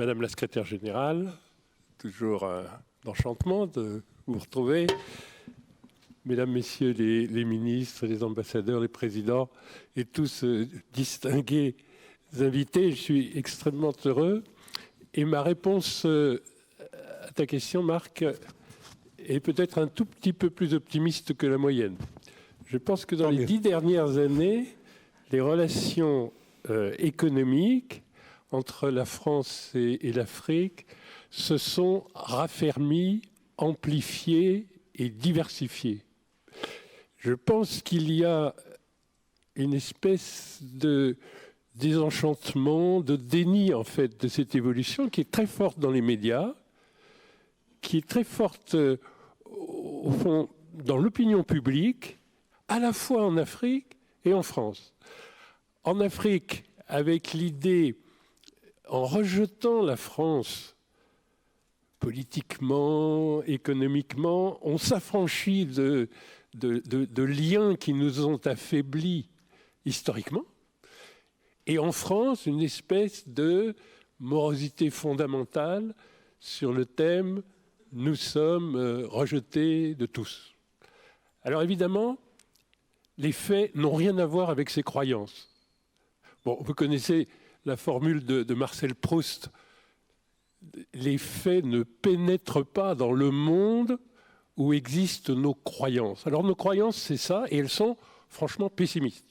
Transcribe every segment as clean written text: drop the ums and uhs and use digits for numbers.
Madame la secrétaire générale, toujours un enchantement de vous retrouver. Mesdames, Messieurs les ministres, les ambassadeurs, les présidents et tous distingués invités, je suis extrêmement heureux. Et ma réponse à ta question, Marc, est peut-être un tout petit peu plus optimiste que la moyenne. Je pense que dans les 10 dernières années, les relations économiques entre la France et l'Afrique se sont raffermies, amplifiées et diversifiées. Je pense qu'il y a une espèce de désenchantement, de déni en fait de cette évolution qui est très forte dans les médias, qui est très forte au fond dans l'opinion publique, à la fois en Afrique et en France. En Afrique, avec l'idée, en rejetant la France politiquement, économiquement, on s'affranchit de liens qui nous ont affaiblis historiquement. Et en France, une espèce de morosité fondamentale sur le thème « Nous sommes rejetés de tous ». Alors évidemment, les faits n'ont rien à voir avec ces croyances. Bon, vous connaissez la formule de Marcel Proust. Les faits ne pénètrent pas dans le monde où existent nos croyances. Alors nos croyances, c'est ça, et elles sont franchement pessimistes.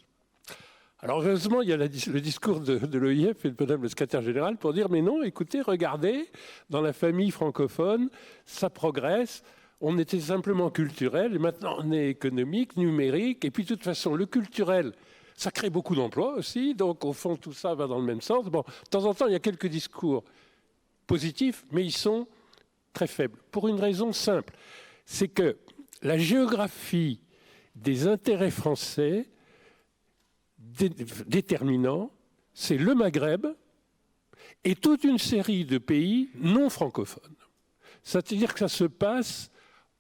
Alors heureusement, il y a le discours de l'OIF et de Madame le secrétaire général pour dire « Mais non, écoutez, regardez, dans la famille francophone, ça progresse, on était simplement culturel, et maintenant on est économique, numérique, et puis de toute façon, le culturel, ça crée beaucoup d'emplois aussi, donc au fond, tout ça va dans le même sens. Bon, de temps en temps, il y a quelques discours positifs, mais ils sont très faibles, pour une raison simple. C'est que la géographie des intérêts français déterminants, c'est le Maghreb et toute une série de pays non francophones. C'est-à-dire que ça se passe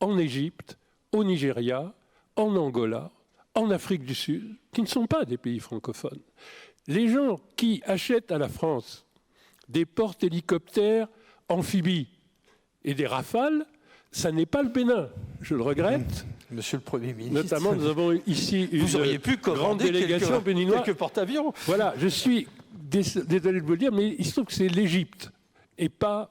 en Égypte, au Nigeria, en Angola, en Afrique du Sud, qui ne sont pas des pays francophones. Les gens qui achètent à la France des porte-hélicoptères amphibies et des Rafales, ça n'est pas le Bénin, je le regrette. Monsieur le Premier ministre. Notamment, nous avons ici une grande délégation béninoise. Quelques porte-avions. Voilà, je suis désolé de vous le dire, mais il se trouve que c'est l'Égypte et pas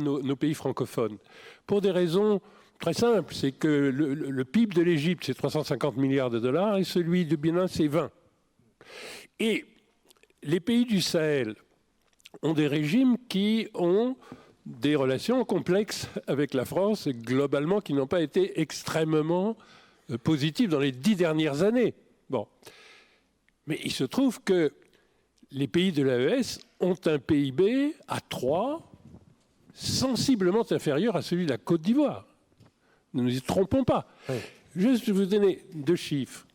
nos pays francophones. Pour des raisons très simples, c'est que le PIB de l'Égypte, c'est 350 milliards de dollars et celui du Bénin, c'est 20. Et les pays du Sahel ont des régimes qui ont des relations complexes avec la France, globalement, qui n'ont pas été extrêmement positives dans les 10 dernières années. Bon. Mais il se trouve que les pays de l'AES ont un PIB à 3 sensiblement inférieur à celui de la Côte d'Ivoire. Ne nous y trompons pas. Oui. Juste, je vais vous donner 2 chiffres.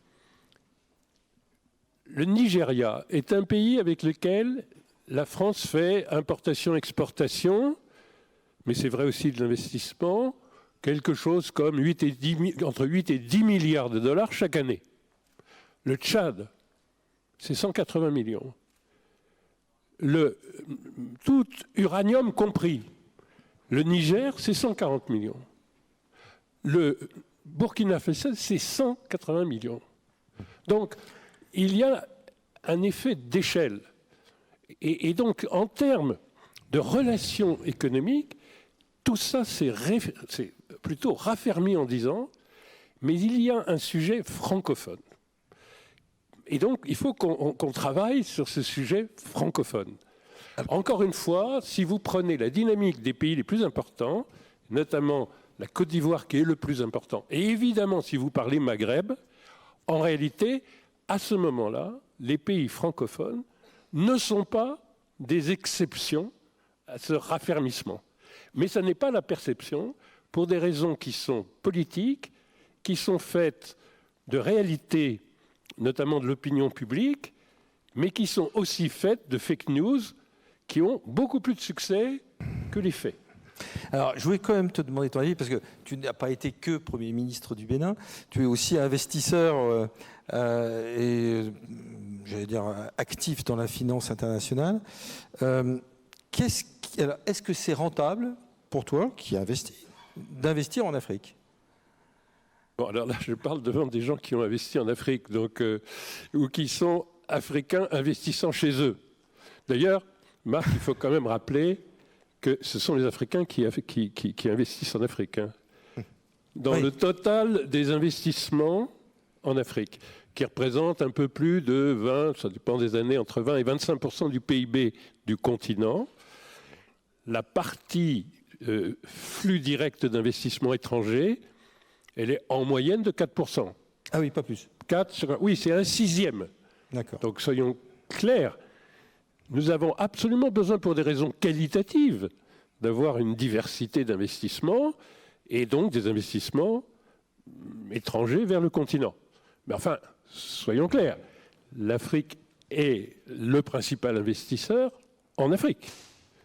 Le Nigeria est un pays avec lequel la France fait importation-exportation, mais c'est vrai aussi de l'investissement, quelque chose comme entre 8 et 10 milliards de dollars chaque année. Le Tchad, c'est 180 millions. Tout uranium compris. Le Niger, c'est 140 millions. Le Burkina Faso, c'est 180 millions. Donc, il y a un effet d'échelle. Et donc, en termes de relations économiques, tout ça c'est plutôt raffermi en disant, mais il y a un sujet francophone. Et donc, il faut qu'on travaille sur ce sujet francophone. Encore une fois, si vous prenez la dynamique des pays les plus importants, notamment la Côte d'Ivoire qui est le plus important, et évidemment, si vous parlez Maghreb, en réalité, à ce moment-là, les pays francophones ne sont pas des exceptions à ce raffermissement. Mais ça n'est pas la perception pour des raisons qui sont politiques, qui sont faites de réalités, notamment de l'opinion publique, mais qui sont aussi faites de fake news qui ont beaucoup plus de succès que les faits. Alors, je voulais quand même te demander ton avis, parce que tu n'as pas été que Premier ministre du Bénin, tu es aussi investisseur et, j'allais dire, actif dans la finance internationale. Est-ce que c'est rentable pour toi, qui investis, d'investir en Afrique? Bon, alors là, je parle devant des gens qui ont investi en Afrique, donc, ou qui sont africains investissant chez eux. D'ailleurs, Marc, il faut quand même rappeler que ce sont les Africains qui investissent en Afrique. Hein. Dans le total des investissements en Afrique, qui représente un peu plus de 20, ça dépend des années, entre 20 et 25% du PIB du continent, la partie flux direct d'investissement étranger, elle est en moyenne de 4%. Ah oui, pas plus. 4, oui, c'est un sixième. D'accord. Donc soyons clairs, nous avons absolument besoin, pour des raisons qualitatives, d'avoir une diversité d'investissements et donc des investissements étrangers vers le continent. Mais enfin, soyons clairs, l'Afrique est le principal investisseur en Afrique.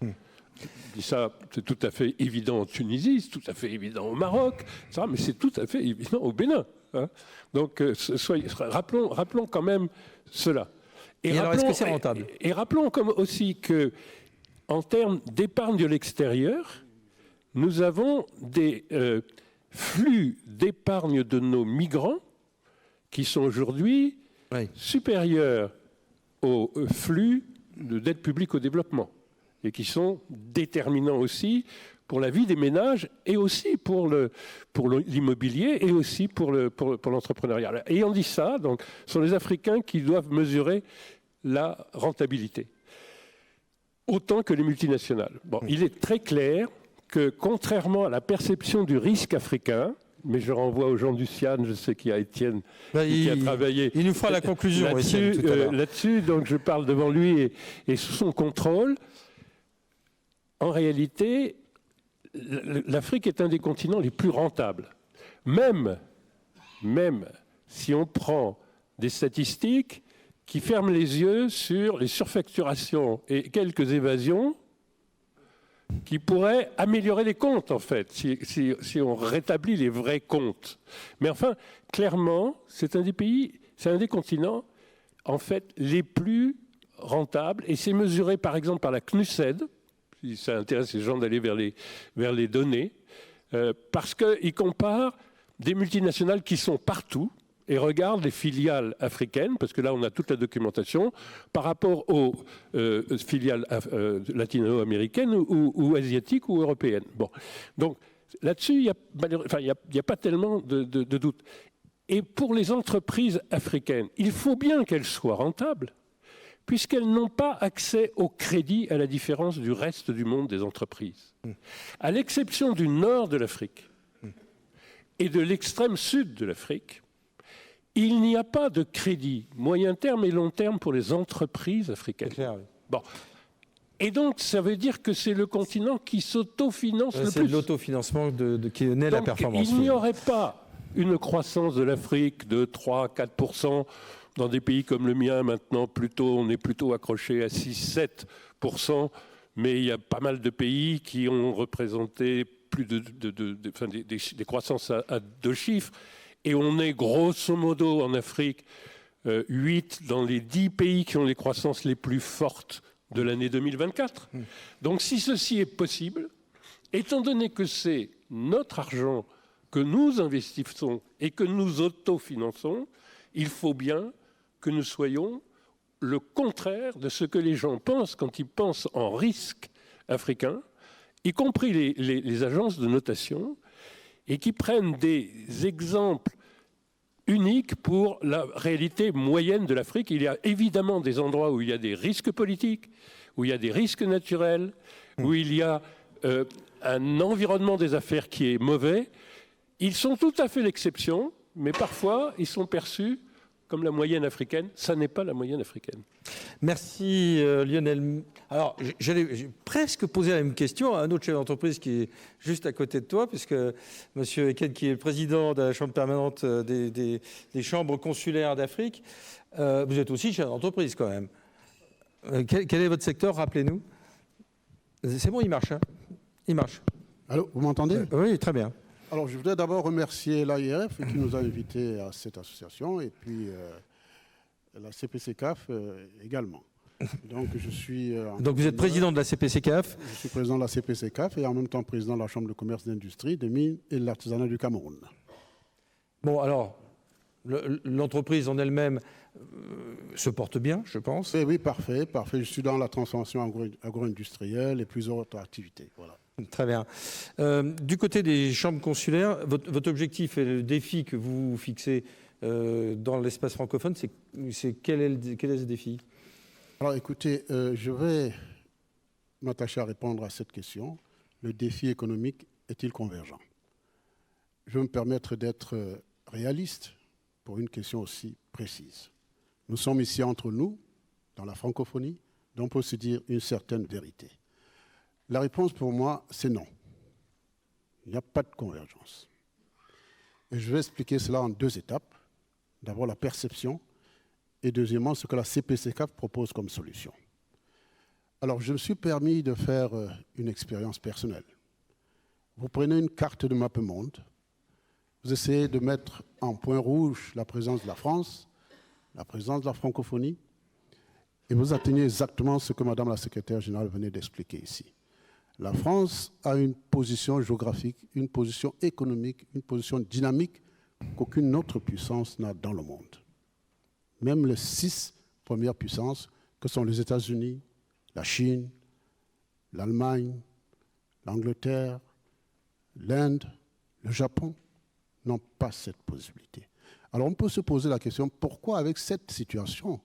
Je dis ça, c'est tout à fait évident en Tunisie, c'est tout à fait évident au Maroc, mais c'est tout à fait évident au Bénin. Hein. Donc, rappelons quand même cela. Et alors, est-ce que c'est rentable ? Et rappelons comme aussi que, en termes d'épargne de l'extérieur, nous avons des flux d'épargne de nos migrants qui sont aujourd'hui supérieurs aux flux d'aide publique au développement et qui sont déterminants aussi pour la vie des ménages et aussi pour l'immobilier et aussi pour l'entrepreneuriat. Et on dit ça, donc, ce sont les Africains qui doivent mesurer la rentabilité, autant que les multinationales. Bon, il est très clair que, contrairement à la perception du risque africain, mais je renvoie aux gens du CIAN, je sais qu'il y a Étienne qui a travaillé. Il nous fera la conclusion là-dessus, donc je parle devant lui et sous son contrôle. En réalité, l'Afrique est un des continents les plus rentables. Même si on prend des statistiques qui ferment les yeux sur les surfacturations et quelques évasions qui pourraient améliorer les comptes, en fait, si on rétablit les vrais comptes. Mais enfin, clairement, c'est un des continents, en fait, les plus rentables, et c'est mesuré, par exemple, par la CNUSED, si ça intéresse les gens d'aller vers les données, parce qu'ils comparent des multinationales qui sont partout, et regarde les filiales africaines, parce que là on a toute la documentation, par rapport aux filiales latino-américaines ou asiatiques ou européennes. Bon. Donc là-dessus, il n'y a pas tellement de doute. Et pour les entreprises africaines, il faut bien qu'elles soient rentables, puisqu'elles n'ont pas accès au crédit, à la différence du reste du monde des entreprises. À l'exception du nord de l'Afrique et de l'extrême sud de l'Afrique, il n'y a pas de crédit moyen terme et long terme pour les entreprises africaines. C'est clair, oui. Bon. Et donc, ça veut dire que c'est le continent qui s'autofinance le plus. C'est l'autofinancement qui naît la performance. Il n'y aurait pas une croissance de l'Afrique de 3-4%. Dans des pays comme le mien, maintenant, on est plutôt accroché à 6-7%. Mais il y a pas mal de pays qui ont représenté plus des croissances à 2 chiffres. Et on est grosso modo en Afrique 8 dans les 10 pays qui ont les croissances les plus fortes de l'année 2024. Donc si ceci est possible, étant donné que c'est notre argent que nous investissons et que nous autofinançons, il faut bien que nous soyons le contraire de ce que les gens pensent quand ils pensent en risque africain, y compris les agences de notation, et qui prennent des exemples uniques pour la réalité moyenne de l'Afrique. Il y a évidemment des endroits où il y a des risques politiques, où il y a des risques naturels, où il y a un environnement des affaires qui est mauvais. Ils sont tout à fait l'exception, mais parfois ils sont perçus comme la moyenne africaine. Ça n'est pas la moyenne africaine. Merci Lionel. Alors, j'ai presque posé la même question à un autre chef d'entreprise qui est juste à côté de toi, puisque M. Eken, qui est le président de la Chambre permanente des chambres consulaires d'Afrique, vous êtes aussi chef d'entreprise quand même. Quel est votre secteur, rappelez-nous? C'est bon, il marche. Hein, il marche. Allô, vous m'entendez? Oui, très bien. Alors, je voudrais d'abord remercier l'AIRF qui nous a invités à cette association et puis la CPCCAF également. Donc, je suis. Donc vous êtes président de la CPCCAF. Je suis président de la CPCCAF et en même temps président de la Chambre de commerce d'industrie, des mines et de l'artisanat du Cameroun. Bon, alors, l'entreprise en elle-même se porte bien, je pense. Oui, parfait, parfait. Je suis dans la transformation agro-industrielle et plusieurs autres activités. Voilà. Très bien. Du côté des chambres consulaires, votre objectif et le défi que vous vous fixez dans l'espace francophone, quel est ce défi? Alors écoutez, je vais m'attacher à répondre à cette question. Le défi économique est-il convergent? Je vais me permettre d'être réaliste pour une question aussi précise. Nous sommes ici entre nous, dans la francophonie, donc on peut se dire une certaine vérité. La réponse pour moi, c'est non. Il n'y a pas de convergence. Et je vais expliquer cela en deux étapes. D'abord la perception et deuxièmement ce que la CPCCAF propose comme solution. Alors je me suis permis de faire une expérience personnelle. Vous prenez une carte de MapMonde, vous essayez de mettre en point rouge la présence de la France, la présence de la francophonie, et vous atteignez exactement ce que Madame la secrétaire générale venait d'expliquer ici. La France a une position géographique, une position économique, une position dynamique qu'aucune autre puissance n'a dans le monde. Même les 6 premières puissances, que sont les États-Unis, la Chine, l'Allemagne, l'Angleterre, l'Inde, le Japon, n'ont pas cette possibilité. Alors on peut se poser la question, pourquoi avec cette situation,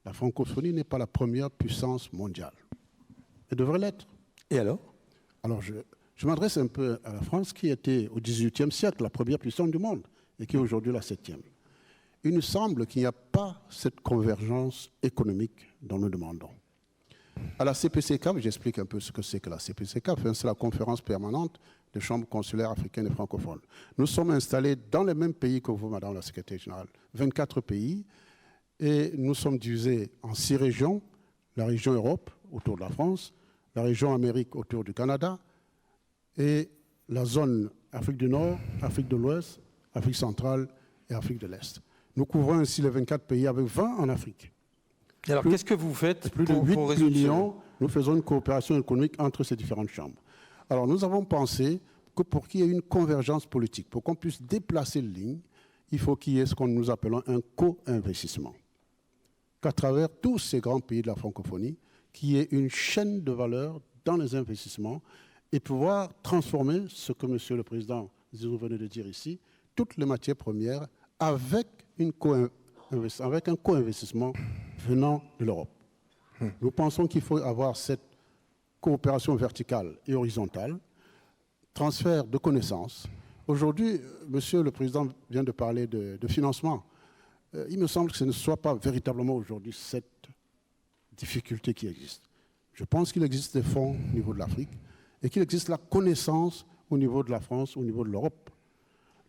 la francophonie n'est pas la première puissance mondiale? Elle devrait l'être. Et alors? Alors je m'adresse un peu à la France qui était au XVIIIe siècle la première puissance du monde et qui est aujourd'hui la 7e. Il nous semble qu'il n'y a pas cette convergence économique dont nous demandons. À la CPCCAF, j'explique un peu ce que c'est que la CPCCAF, c'est la conférence permanente des chambres consulaires africaines et francophones. Nous sommes installés dans les mêmes pays que vous, Madame la secrétaire générale, 24 pays, et nous sommes divisés en 6 régions, la région Europe, autour de la France, la région Amérique, autour du Canada, et la zone Afrique du Nord, Afrique de l'Ouest, Afrique centrale et Afrique de l'Est. Nous couvrons ainsi les 24 pays avec 20 en Afrique. Et alors, qu'est-ce que vous faites plus de 8 millions, nous faisons une coopération économique entre ces différentes chambres. Alors, nous avons pensé que pour qu'il y ait une convergence politique, pour qu'on puisse déplacer les lignes, il faut qu'il y ait ce que nous appelons un co-investissement. Qu'à travers tous ces grands pays de la francophonie, qu'il y ait une chaîne de valeur dans les investissements et pouvoir transformer ce que M. le Président Zizou venait de dire ici, toutes les matières premières avec un co-investissement venant de l'Europe. Nous pensons qu'il faut avoir cette coopération verticale et horizontale, transfert de connaissances. Aujourd'hui, Monsieur le Président vient de parler de financement. Il me semble que ce ne soit pas véritablement aujourd'hui cette difficulté qui existe. Je pense qu'il existe des fonds au niveau de l'Afrique et qu'il existe la connaissance au niveau de la France, au niveau de l'Europe.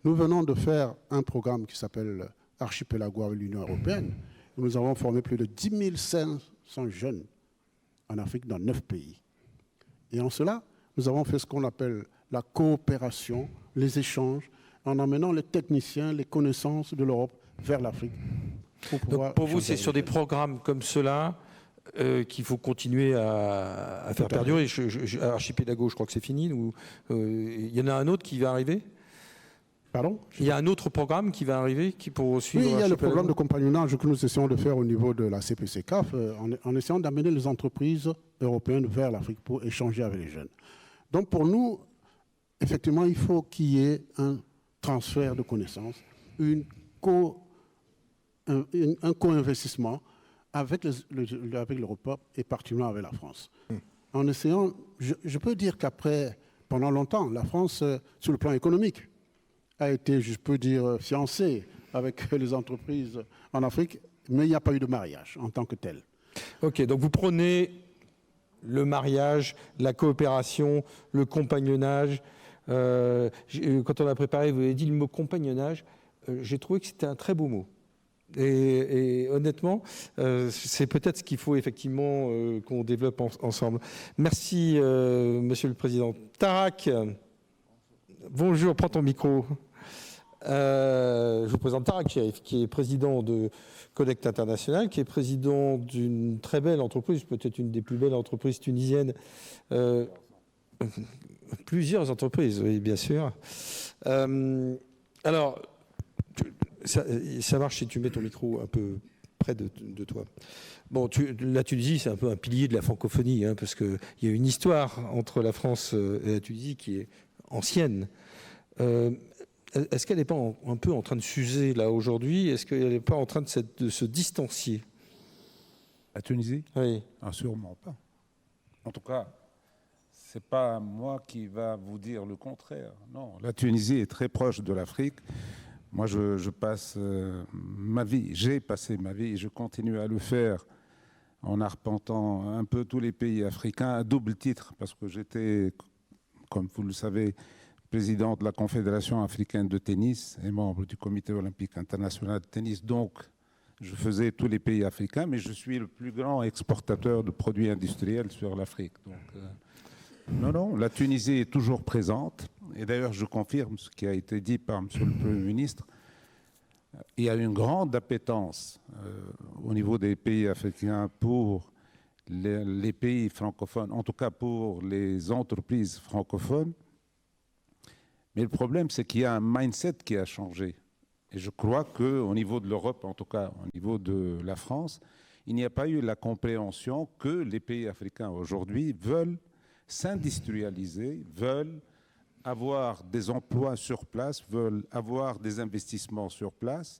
Nous venons de faire un programme qui s'appelle Archipelago avec l'Union européenne. Nous avons formé plus de 10 500 jeunes en Afrique dans 9 pays. Et en cela, nous avons fait ce qu'on appelle la coopération, les échanges, en amenant les techniciens, les connaissances de l'Europe vers l'Afrique. Donc pour vous, c'est sur des programmes comme cela qu'il faut continuer à faire perdurer. Archipelago, je crois que c'est fini. Il y en a un autre qui va arriver? Pardon? Il y a un autre programme qui va arriver qui pour suivre. Oui, il y a le programme de compagnonnage que nous essayons de faire au niveau de la CPCCAF en essayant d'amener les entreprises européennes vers l'Afrique pour échanger avec les jeunes. Donc pour nous, effectivement, il faut qu'il y ait un transfert de connaissances, un co-investissement avec l'Europe et particulièrement avec la France. En essayant, je peux dire qu'après, pendant longtemps, la France, sur le plan économique, a été, je peux dire, fiancée avec les entreprises en Afrique, mais il n'y a pas eu de mariage en tant que tel. Ok, donc vous prenez le mariage, la coopération, le compagnonnage. Quand on a préparé, vous avez dit le mot compagnonnage. J'ai trouvé que c'était un très beau mot. Et honnêtement, c'est peut-être ce qu'il faut effectivement qu'on développe ensemble. Merci, Monsieur le Président. Tarak, bonjour, prends ton micro. Je vous présente Tarak Cherif, qui est président de Connect International, qui est président d'une très belle entreprise, peut-être une des plus belles entreprises tunisiennes. Plusieurs entreprises, oui, bien sûr. Alors, ça marche si tu mets ton micro un peu près de toi. Bon, la Tunisie, c'est un peu un pilier de la francophonie, hein, parce qu'il y a une histoire entre la France et la Tunisie qui est ancienne. Est-ce qu'elle n'est pas un peu en train de s'user là aujourd'hui? Est-ce qu'elle n'est pas en train de se distancier? La Tunisie? Oui. Ah, sûrement pas. En tout cas, ce n'est pas moi qui va vous dire le contraire. Non, la Tunisie est très proche de l'Afrique. Moi, je passe ma vie, j'ai passé ma vie et je continue à le faire en arpentant un peu tous les pays africains à double titre, parce que j'étais, comme vous le savez, président de la Confédération africaine de tennis et membre du Comité olympique international de tennis. Donc, je faisais tous les pays africains, mais je suis le plus grand exportateur de produits industriels sur l'Afrique. Donc, non, la Tunisie est toujours présente. Et d'ailleurs, je confirme ce qui a été dit par M. le Premier ministre. Il y a une grande appétence au niveau des pays africains pour les pays francophones, en tout cas pour les entreprises francophones. Mais le problème, c'est qu'il y a un mindset qui a changé. Et je crois qu'au niveau de l'Europe, en tout cas au niveau de la France, il n'y a pas eu la compréhension que les pays africains aujourd'hui veulent s'industrialiser, veulent avoir des emplois sur place, veulent avoir des investissements sur place.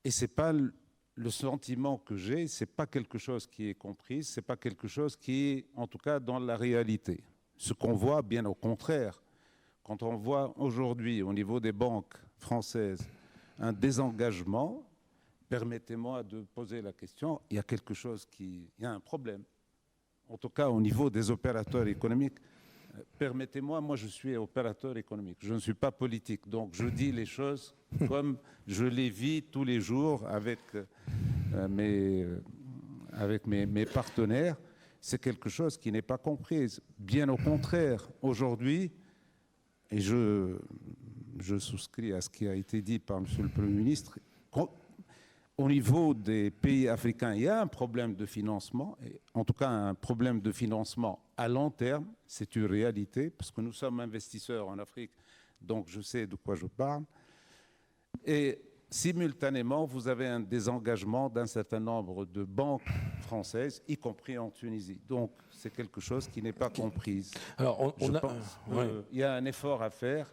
Et ce n'est pas le sentiment que j'ai, ce n'est pas quelque chose qui est compris, ce n'est pas quelque chose qui est en tout cas dans la réalité. Ce qu'on voit, bien au contraire, quand on voit aujourd'hui au niveau des banques françaises un désengagement, permettez-moi de poser la question, il y a quelque chose il y a un problème. En tout cas au niveau des opérateurs économiques, permettez-moi, moi je suis opérateur économique, je ne suis pas politique, donc je dis les choses comme je les vis tous les jours avec mes partenaires. C'est quelque chose qui n'est pas compris. Bien au contraire, aujourd'hui, et je souscris à ce qui a été dit par M. le Premier ministre, au niveau des pays africains, il y a un problème de financement, et en tout cas un problème de financement à long terme, c'est une réalité, parce que nous sommes investisseurs en Afrique, donc je sais de quoi je parle. Et simultanément, vous avez un désengagement d'un certain nombre de banques françaises, y compris en Tunisie. Donc c'est quelque chose qui n'est pas compris. Alors, je pense qu'il y a un effort à faire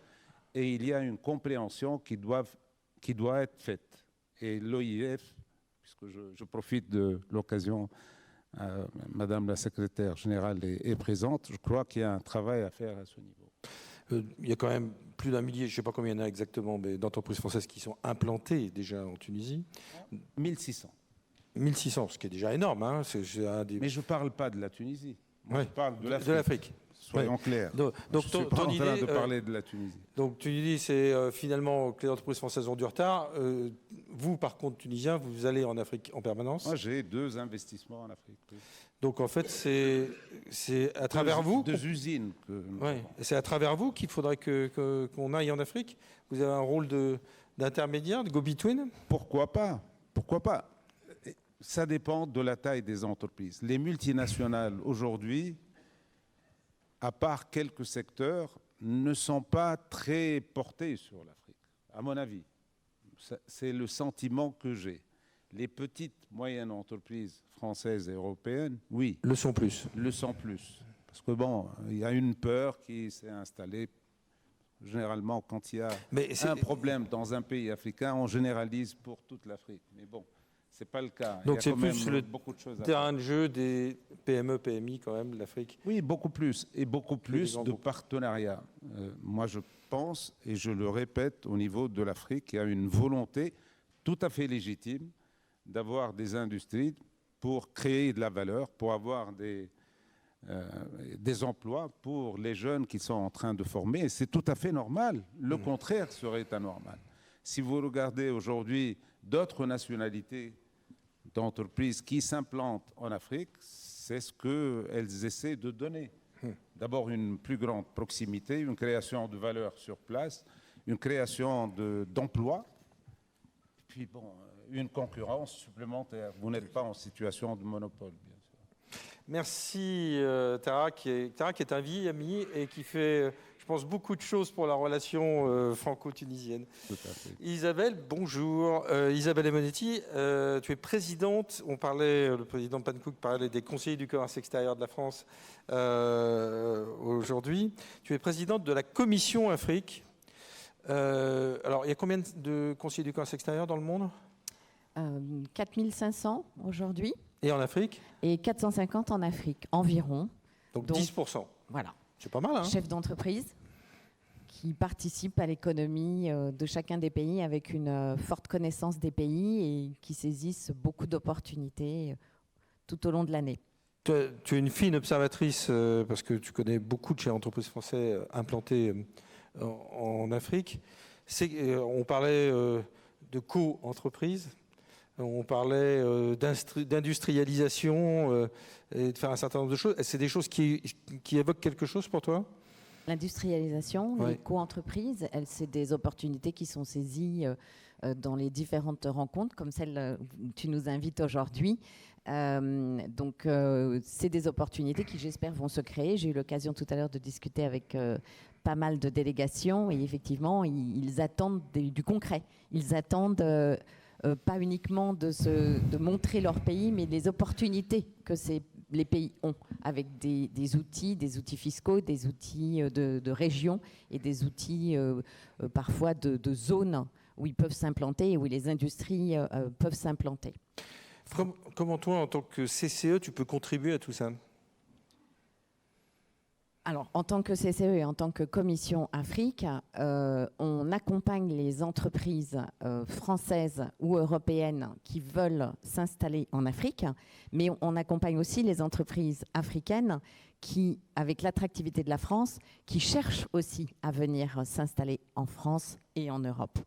et il y a une compréhension qui doit être faite. Et l'OIF, puisque je profite de l'occasion, Madame la secrétaire générale est présente, je crois qu'il y a un travail à faire à ce niveau. Il y a quand même plus d'un millier, je ne sais pas combien il y en a exactement, mais d'entreprises françaises qui sont implantées déjà en Tunisie. 1600. 1600, ce qui est déjà énorme. Hein. Mais je ne parle pas de la Tunisie. Moi, je parle de l'Afrique. Soyons clairs. Donc, je suis pas en train de parler de la Tunisie. Donc tu dis c'est finalement que les entreprises françaises ont du retard. Vous, par contre, Tunisiens, vous allez en Afrique en permanence? Moi, j'ai 2 investissements en Afrique. Oui. Donc en fait, c'est à travers vous. 2 usines. C'est à travers vous qu'il faudrait qu'on aille en Afrique. Vous avez un rôle d'intermédiaire, de go-between. Pourquoi pas? Pourquoi pas? Ça dépend de la taille des entreprises. Les multinationales aujourd'hui, à part quelques secteurs, ne sont pas très portées sur l'Afrique, à mon avis. C'est le sentiment que j'ai. Les petites, moyennes entreprises françaises et européennes, oui. Le sont plus. Le sont plus. Parce que bon, il y a une peur qui s'est installée. Généralement, quand il y a un problème dans un pays africain, on généralise pour toute l'Afrique. Mais bon, ce n'est pas le cas. Donc c'est plus le beaucoup de choses terrain de jeu des PME, PMI quand même, l'Afrique. Oui, beaucoup plus. Et beaucoup plus de partenariats. Moi, je pense, et je le répète, au niveau de l'Afrique, il y a une volonté tout à fait légitime d'avoir des industries pour créer de la valeur, pour avoir des emplois pour les jeunes qui sont en train de former. Et c'est tout à fait normal. Le contraire serait anormal. Si vous regardez aujourd'hui d'autres nationalités d'entreprises qui s'implantent en Afrique, c'est ce qu'elles essaient de donner. D'abord une plus grande proximité, une création de valeur sur place, une création d'emplois, puis bon, une concurrence supplémentaire. Vous n'êtes pas en situation de monopole, bien sûr. Merci Tara, qui est un vieil ami et qui fait, je pense, beaucoup de choses pour la relation franco-tunisienne. Tout à fait. Isabelle, bonjour. Isabelle Emonetti, tu es présidente, le président Pankouk parlait des conseillers du commerce extérieur de la France aujourd'hui. Tu es présidente de la Commission Afrique. Alors, il y a combien de conseillers du commerce extérieur dans le monde ? 4500 aujourd'hui. Et en Afrique ? Et 450 en Afrique, environ. Donc 10%. Voilà. C'est pas mal, hein ? Chefs d'entreprise qui participent à l'économie de chacun des pays avec une forte connaissance des pays et qui saisissent beaucoup d'opportunités tout au long de l'année. Tu es une fine observatrice parce que tu connais beaucoup de chefs d'entreprise français implantés en Afrique. On parlait de co-entreprise. On parlait d'industrialisation et de faire un certain nombre de choses. C'est des choses qui évoquent quelque chose pour toi ? L'industrialisation, Ouais. les co-entreprises, c'est des opportunités qui sont saisies dans les différentes rencontres, comme celle où tu nous invites aujourd'hui. Donc, c'est des opportunités qui, j'espère, vont se créer. J'ai eu l'occasion tout à l'heure de discuter avec pas mal de délégations et effectivement, ils attendent du concret. Ils attendent pas uniquement de montrer leur pays, mais les opportunités que les pays ont avec des outils fiscaux, des outils de région et des outils parfois de zones où ils peuvent s'implanter et où les industries peuvent s'implanter. Comment toi, en tant que CCE, tu peux contribuer à tout ça ? Alors, en tant que CCE et en tant que Commission Afrique, on accompagne les entreprises françaises ou européennes qui veulent s'installer en Afrique, mais on accompagne aussi les entreprises africaines qui, avec l'attractivité de la France, qui cherchent aussi à venir s'installer en France et en Europe.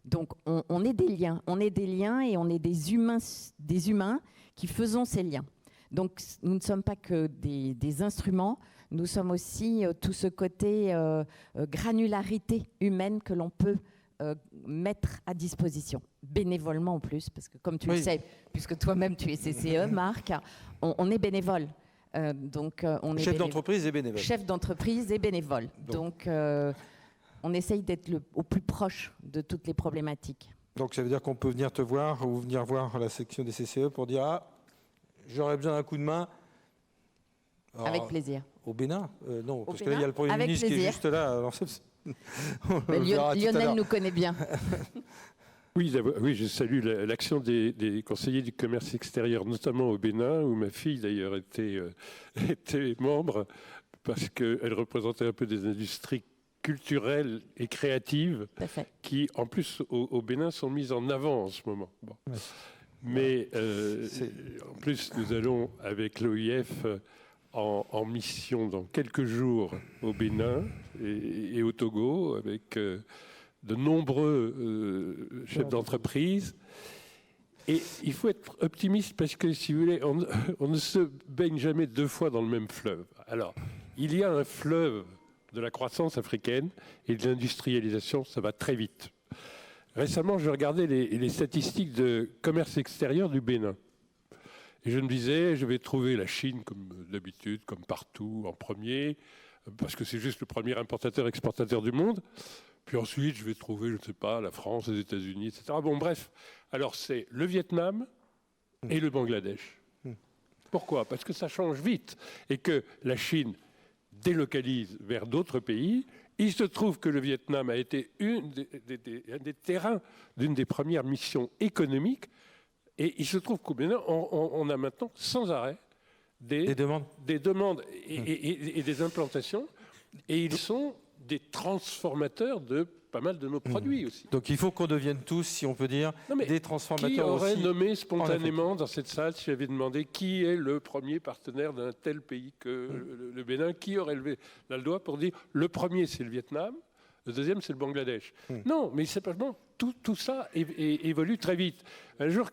Donc, on est des liens et on est des humains qui faisons ces liens. Donc, nous ne sommes pas que des instruments, nous sommes aussi tout ce côté granularité humaine que l'on peut mettre à disposition, bénévolement en plus, parce que comme tu le sais, puisque toi-même tu es CCE, Marc, on est bénévole. On est chef d'entreprise et bénévole. Chef d'entreprise et bénévole. Donc on essaye d'être au plus proche de toutes les problématiques. Donc ça veut dire qu'on peut venir te voir ou venir voir la section des CCE pour dire « Ah, j'aurais besoin d'un coup de main ». Avec plaisir. Au Bénin non, au parce Bénin, que là, il y a le Premier avec ministre plaisir. qui est juste là. Alors, Lionel nous connaît bien. Oui, je salue l'action des conseillers du commerce extérieur, notamment au Bénin, où ma fille d'ailleurs était membre, parce qu'elle représentait un peu des industries culturelles et créatives qui, en plus, au Bénin, sont mises en avant en ce moment. Bon. Ouais. Mais en plus, nous allons avec l'OIF en mission dans quelques jours au Bénin et au Togo, avec de nombreux chefs d'entreprise. Et il faut être optimiste parce que, si vous voulez, on ne se baigne jamais deux fois dans le même fleuve. Alors, il y a un fleuve de la croissance africaine et de l'industrialisation, ça va très vite. Récemment, je regardais les statistiques de commerce extérieur du Bénin. Et je me disais, je vais trouver la Chine, comme d'habitude, comme partout, en premier, parce que c'est juste le premier importateur-exportateur du monde. Puis ensuite, je vais trouver, je ne sais pas, la France, les États-Unis, etc. Bon, bref. Alors, c'est le Vietnam et le Bangladesh. Pourquoi ? Parce que ça change vite et que la Chine délocalise vers d'autres pays. Il se trouve que le Vietnam a été un des terrains d'une des premières missions économiques. Et il se trouve qu'au Bénin, on a maintenant sans arrêt des demandes et des implantations. Et ils sont des transformateurs de pas mal de nos produits aussi. Donc il faut qu'on devienne tous, si on peut dire, des transformateurs aussi. Qui aurait nommé spontanément dans cette salle, si j'avais demandé qui est le premier partenaire d'un tel pays que le Bénin, qui aurait levé le doigt pour dire le premier c'est le Vietnam, le deuxième c'est le Bangladesh. Non, mais simplement tout ça évolue très vite. Un jour,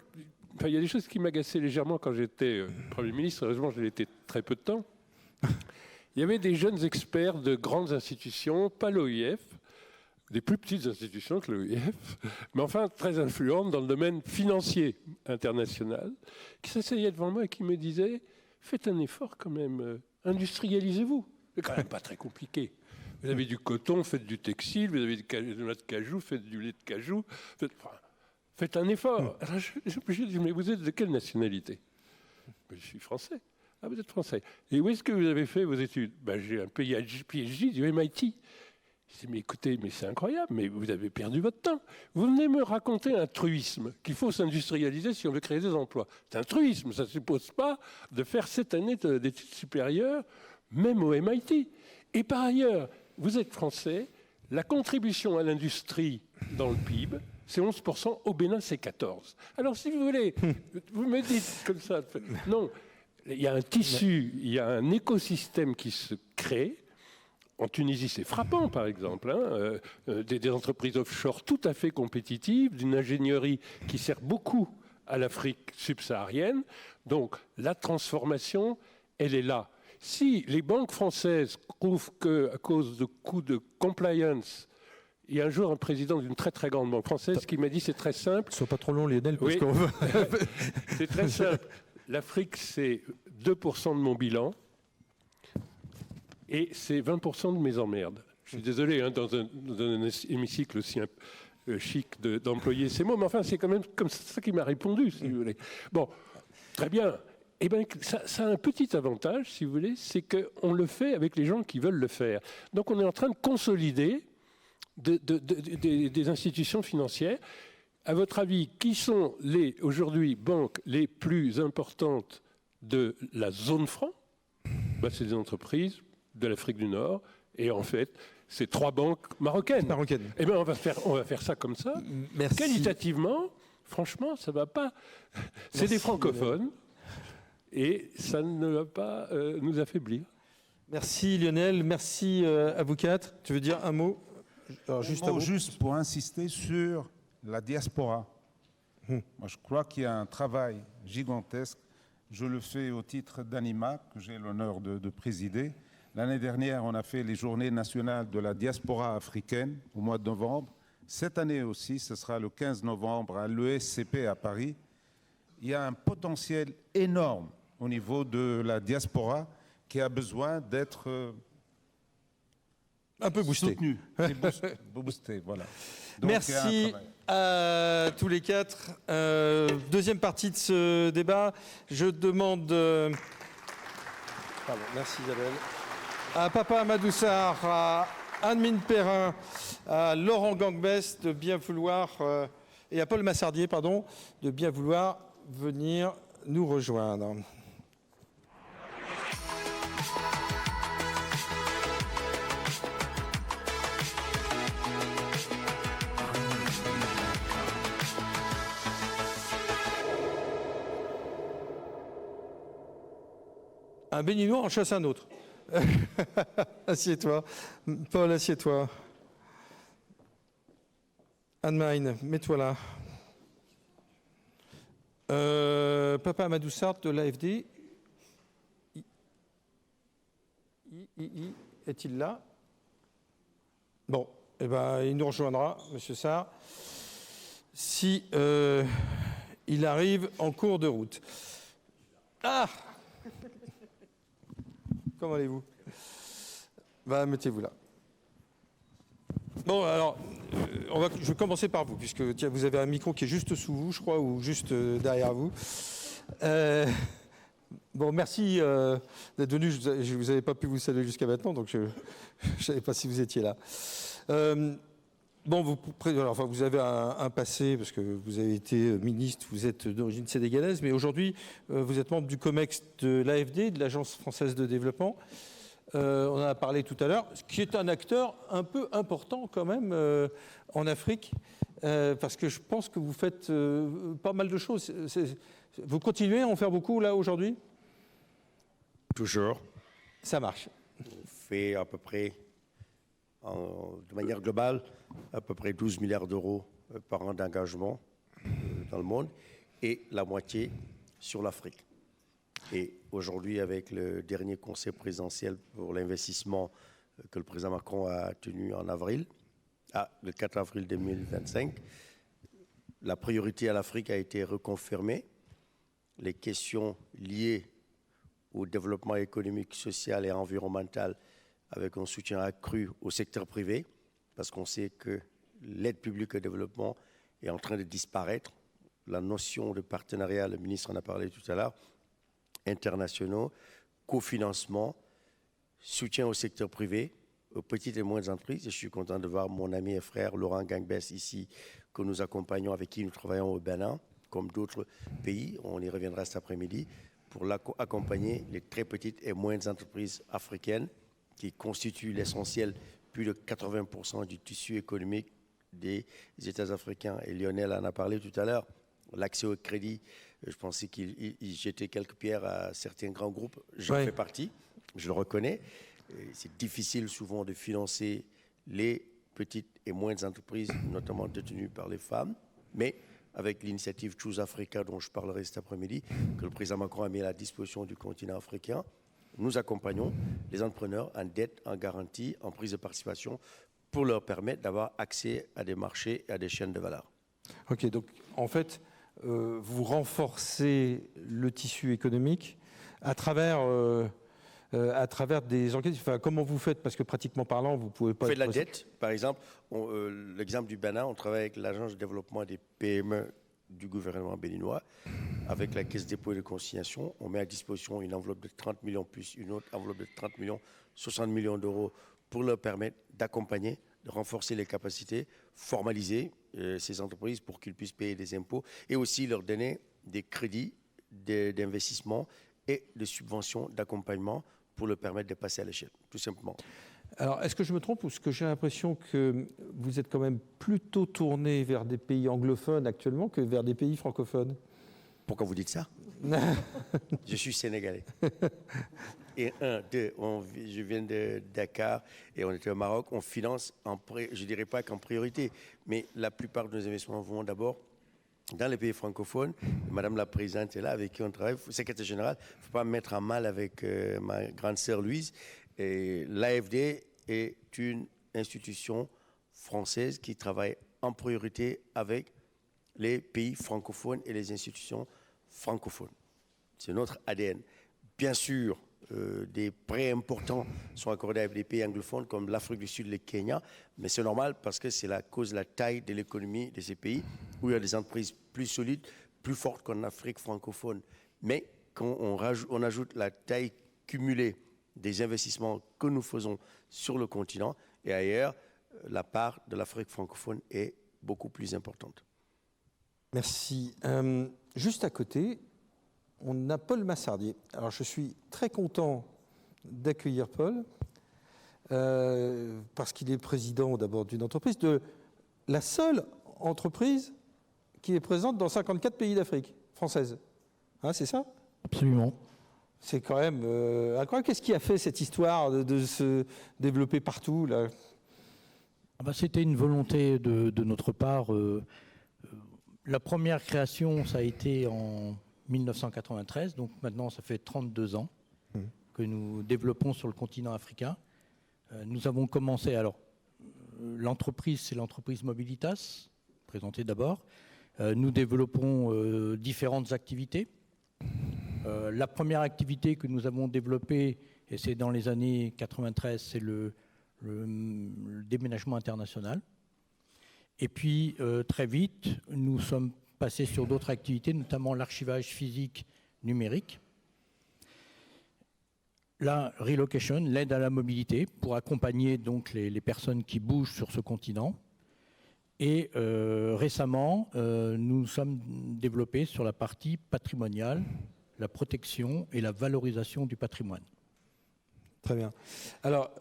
il y a des choses qui m'agaçaient légèrement quand j'étais Premier ministre, heureusement je l'ai été très peu de temps. Il y avait des jeunes experts de grandes institutions, pas l'OIF, des plus petites institutions que l'OIF, mais enfin très influentes dans le domaine financier international, qui s'asseyait devant moi et qui me disait « Faites un effort quand même, industrialisez-vous ». C'est quand même pas très compliqué. Vous avez du coton, faites du textile, vous avez de noix de cajou, faites du lait de cajou, faites un effort. Alors je dis « Mais vous êtes de quelle nationalité ?» Je suis français. Ah, vous êtes français. Et où est-ce que vous avez fait vos études? J'ai un PhD du MIT. Je dis, mais écoutez, mais c'est incroyable, mais vous avez perdu votre temps. Vous venez me raconter un truisme, qu'il faut s'industrialiser si on veut créer des emplois. C'est un truisme, ça ne suppose pas de faire 7 années d'études supérieures, même au MIT. Et par ailleurs, vous êtes français, la contribution à l'industrie dans le PIB, c'est 11%, au Bénin, c'est 14%. Alors si vous voulez, vous me dites comme ça, non, il y a un tissu, il y a un écosystème qui se crée. En Tunisie, c'est frappant, par exemple, hein, des entreprises offshore tout à fait compétitives, d'une ingénierie qui sert beaucoup à l'Afrique subsaharienne. Donc, la transformation, elle est là. Si les banques françaises trouvent qu'à cause de coûts de compliance, il y a un jour un président d'une très très grande banque française qui m'a dit c'est très simple. Sois pas trop long, Lionel, parce Oui. qu'on veut. C'est très simple. L'Afrique, c'est 2% de mon bilan. Et c'est 20% de mes emmerdes. Je suis désolé, hein, dans un hémicycle aussi chic d'employer ces mots, mais enfin, c'est quand même comme ça qu'il m'a répondu, si vous voulez. Bon, très bien. Eh bien, ça a un petit avantage, si vous voulez, c'est qu'on le fait avec les gens qui veulent le faire. Donc, on est en train de consolider des institutions financières. À votre avis, qui sont aujourd'hui banques les plus importantes de la zone franc? C'est des entreprises de l'Afrique du Nord, et en fait, c'est 3 banques marocaines. Eh bien, on va faire ça comme ça. Merci. Qualitativement, franchement, ça ne va pas. C'est des francophones, et ça ne va pas nous affaiblir. Merci Lionel, merci à vous 4. Tu veux dire un mot? Alors, juste pour insister sur la diaspora. Moi, je crois qu'il y a un travail gigantesque. Je le fais au titre d'Anima, que j'ai l'honneur de présider. L'année dernière, on a fait les Journées nationales de la diaspora africaine au mois de novembre. Cette année aussi, ce sera le 15 novembre à l'ESCP à Paris. Il y a un potentiel énorme au niveau de la diaspora qui a besoin d'être un peu boosté. Soutenu. Boosté, voilà. Donc, merci à tous les 4. Deuxième partie de ce débat. Je demande... Pardon, merci Isabelle. À Papa Amadou Sarr, à Anne-Mine Perrin, à Laurent Gangbès de bien vouloir, et à Paul Massardier, pardon, de bien vouloir venir nous rejoindre. Un béninois en chasse un autre. Assieds-toi. Paul, assieds-toi. Anne-Mine, mets-toi là. Papa Amadou Sarr de l'AFD. Est-il là? Bon, eh ben, il nous rejoindra, Monsieur Sarr, si il arrive en cours de route. Ah! Comment allez-vous? Mettez-vous là. Bon, alors, je vais commencer par vous, puisque vous avez un micro qui est juste sous vous, je crois, ou juste derrière vous. Merci d'être venu. Je ne vous avais pas pu vous saluer jusqu'à maintenant, donc je ne savais pas si vous étiez là. Vous avez un passé, parce que vous avez été ministre, vous êtes d'origine sénégalaise, mais aujourd'hui, vous êtes membre du COMEX de l'AFD, de l'Agence française de développement. On en a parlé tout à l'heure, qui est un acteur un peu important quand même en Afrique, parce que je pense que vous faites pas mal de choses. Vous continuez à en faire beaucoup là aujourd'hui? Toujours. Ça marche. On fait à peu près, de manière globale, à peu près 12 milliards d'euros par an d'engagement dans le monde, et la moitié sur l'Afrique. Et aujourd'hui, avec le dernier conseil présidentiel pour l'investissement que le président Macron a tenu en avril, le 4 avril 2025. La priorité à l'Afrique a été reconfirmée. Les questions liées au développement économique, social et environnemental, avec un soutien accru au secteur privé, parce qu'on sait que l'aide publique au développement est en train de disparaître. La notion de partenariat, le ministre en a parlé tout à l'heure, internationaux, cofinancement, soutien au secteur privé, aux petites et moyennes entreprises. Je suis content de voir mon ami et frère Laurent Gangbès ici, que nous accompagnons, avec qui nous travaillons au Bénin, comme d'autres pays. On y reviendra cet après-midi, pour accompagner les très petites et moyennes entreprises africaines qui constituent l'essentiel, plus de 80% du tissu économique des États africains. Et Lionel en a parlé tout à l'heure. L'accès au crédit, je pensais qu'il jetait quelques pierres à certains grands groupes. J'en fais partie, je le reconnais. C'est difficile souvent de financer les petites et moyennes entreprises, notamment détenues par les femmes. Mais avec l'initiative Choose Africa, dont je parlerai cet après-midi, que le président Macron a mis à la disposition du continent africain, nous accompagnons les entrepreneurs en dette, en garantie, en prise de participation, pour leur permettre d'avoir accès à des marchés et à des chaînes de valeur. Ok, donc en fait, vous renforcez le tissu économique à travers des enquêtes. Enfin, comment vous faites? Parce que pratiquement parlant, vous ne pouvez pas... On fait de la dette, par exemple. L'exemple du Bénin, on travaille avec l'Agence de développement des PME du gouvernement béninois, avec la Caisse des dépôts et de consignation. On met à disposition une enveloppe de 30 millions plus une autre enveloppe de 30 millions, 60 millions d'euros pour leur permettre d'accompagner, de renforcer les capacités, formaliser ces entreprises pour qu'ils puissent payer des impôts et aussi leur donner des crédits d'investissement et de subventions d'accompagnement pour leur permettre de passer à l'échelle, tout simplement. Alors, est-ce que je me trompe ou est-ce que j'ai l'impression que vous êtes quand même plutôt tourné vers des pays anglophones actuellement que vers des pays francophones? Pourquoi vous dites ça? Je suis sénégalais. Et je viens de Dakar et on était au Maroc. On finance, je ne dirais pas qu'en priorité, mais la plupart de nos investissements vont d'abord dans les pays francophones. Madame la présidente est là, avec qui on travaille. Secrétaire général, il ne faut pas me mettre en mal avec ma grande sœur Louise. L'AFD est une institution française qui travaille en priorité avec les pays francophones et les institutions francophones. C'est notre ADN. Bien sûr, des prêts importants sont accordés avec des pays anglophones comme l'Afrique du Sud, le Kenya, mais c'est normal parce que c'est la cause de la taille de l'économie de ces pays où il y a des entreprises plus solides, plus fortes qu'en Afrique francophone. Mais quand on ajoute la taille cumulée des investissements que nous faisons sur le continent et ailleurs, la part de l'Afrique francophone est beaucoup plus importante. Merci. Juste à côté, on a Paul Massardier. Alors, je suis très content d'accueillir Paul, parce qu'il est président d'abord d'une entreprise, de la seule entreprise qui est présente dans 54 pays d'Afrique française. Hein, c'est ça? Absolument. C'est quand même incroyable. Qu'est-ce qui a fait cette histoire de se développer partout là? C'était une volonté de notre part. La première création, ça a été en 1993, donc maintenant ça fait 32 ans que nous développons sur le continent africain. Nous avons commencé, alors l'entreprise, c'est l'entreprise Mobilitas, présentée d'abord. Nous développons différentes activités. La première activité que nous avons développée, et c'est dans les années 93, c'est le déménagement international. Et puis, très vite, nous sommes passés sur d'autres activités, notamment l'archivage physique numérique. La relocation, l'aide à la mobilité, pour accompagner donc les personnes qui bougent sur ce continent. Et récemment, nous sommes développés sur la partie patrimoniale, la protection et la valorisation du patrimoine. Très bien. Alors,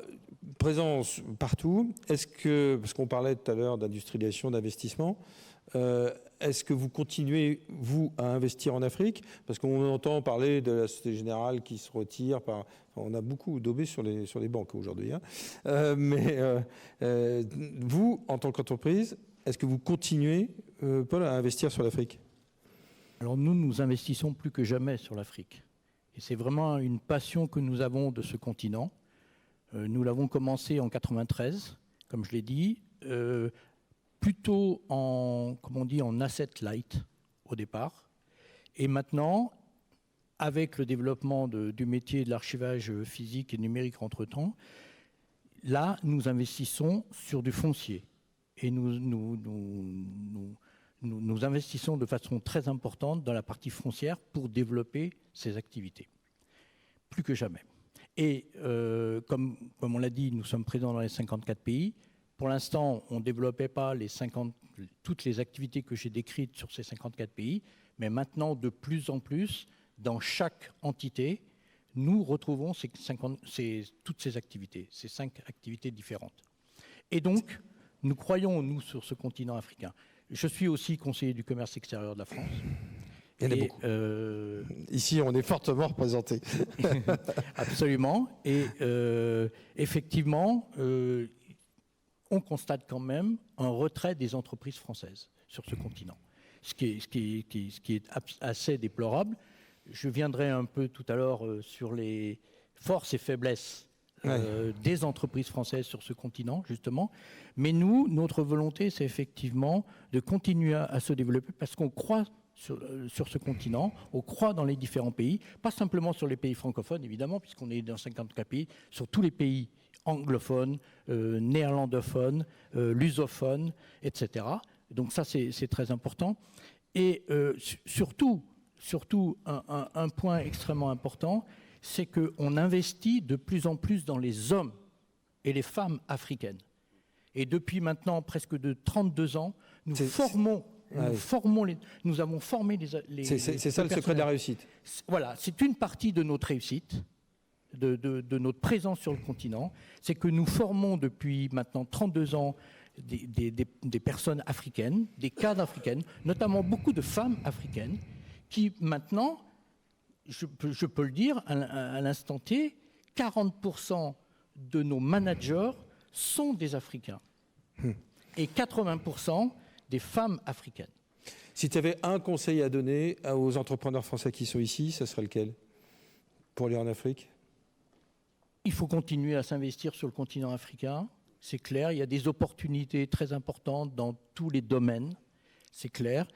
présence partout, est-ce que, parce qu'on parlait tout à l'heure d'industrialisation, d'investissement, est-ce que vous continuez, vous, à investir en Afrique? Parce qu'on entend parler de la Société Générale qui se retire. On a beaucoup daubé sur les banques aujourd'hui. Hein. Vous, en tant qu'entreprise, est-ce que vous continuez, Paul, à investir sur l'Afrique? Alors nous investissons plus que jamais sur l'Afrique. Et c'est vraiment une passion que nous avons de ce continent. Nous l'avons commencé en 93, comme je l'ai dit. plutôt en, comme on dit, en asset light au départ. Et maintenant, avec le développement du métier de l'archivage physique et numérique entre-temps, là, nous investissons sur du foncier. Et nous investissons de façon très importante dans la partie foncière pour développer ces activités. Plus que jamais. Et comme on l'a dit, nous sommes présents dans les 54 pays. Pour l'instant, on ne développait pas toutes les activités que j'ai décrites sur ces 54 pays, mais maintenant, de plus en plus, dans chaque entité, nous retrouvons toutes ces activités, ces 5 activités différentes. Et donc, nous croyons, nous, sur ce continent africain. Je suis aussi conseiller du commerce extérieur de la France. Il y en a beaucoup. Ici, on est fortement représenté. Absolument. Et effectivement, on constate quand même un retrait des entreprises françaises sur ce continent, ce qui est assez déplorable. Je viendrai un peu tout à l'heure sur les forces et faiblesses des entreprises françaises sur ce continent, justement. Mais nous, notre volonté, c'est effectivement de continuer à se développer parce qu'on croit sur ce continent, on croit dans les différents pays, pas simplement sur les pays francophones, évidemment, puisqu'on est dans 54 pays, sur tous les pays anglophones, néerlandophones, lusophones, etc. Donc ça, c'est très important. Et surtout un point extrêmement important, c'est qu'on investit de plus en plus dans les hommes et les femmes africaines. Et depuis maintenant presque de 32 ans, nous avons formé les c'est ça le secret de la réussite. Voilà, c'est une partie de notre réussite, de notre présence sur le continent. C'est que nous formons depuis maintenant 32 ans des personnes africaines, des cadres africaines, notamment beaucoup de femmes africaines, qui maintenant, je peux le dire à l'instant T, 40% de nos managers sont des Africains et 80% des femmes africaines. Si tu avais un conseil à donner aux entrepreneurs français qui sont ici, ce serait lequel pour aller en Afrique? Il faut continuer à s'investir sur le continent africain, c'est clair. Il y a des opportunités très importantes dans tous les domaines, c'est clair.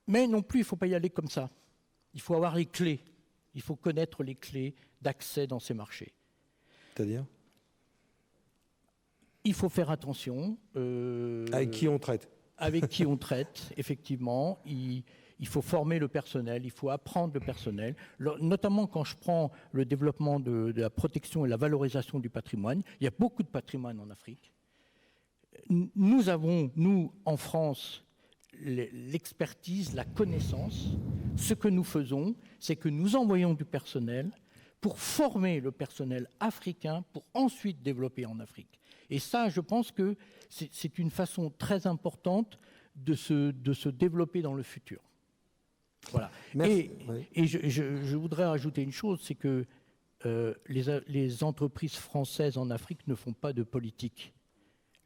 Mais non plus, il ne faut pas y aller comme ça. Il faut avoir les clés. Il faut connaître les clés d'accès dans ces marchés. C'est-à-dire ? Il faut faire attention. Avec qui on traite ? Avec qui on traite, effectivement. Il faut former le personnel, il faut apprendre le personnel. Notamment quand je prends le développement de la protection et la valorisation du patrimoine. Il y a beaucoup de patrimoine en Afrique. Nous avons, nous, en France, l'expertise, la connaissance. Ce que nous faisons, c'est que nous envoyons du personnel pour former le personnel africain pour ensuite développer en Afrique. Et ça, je pense que c'est une façon très importante de se développer dans le futur. Voilà. Merci. Et je voudrais rajouter une chose, c'est que les entreprises françaises en Afrique ne font pas de politique.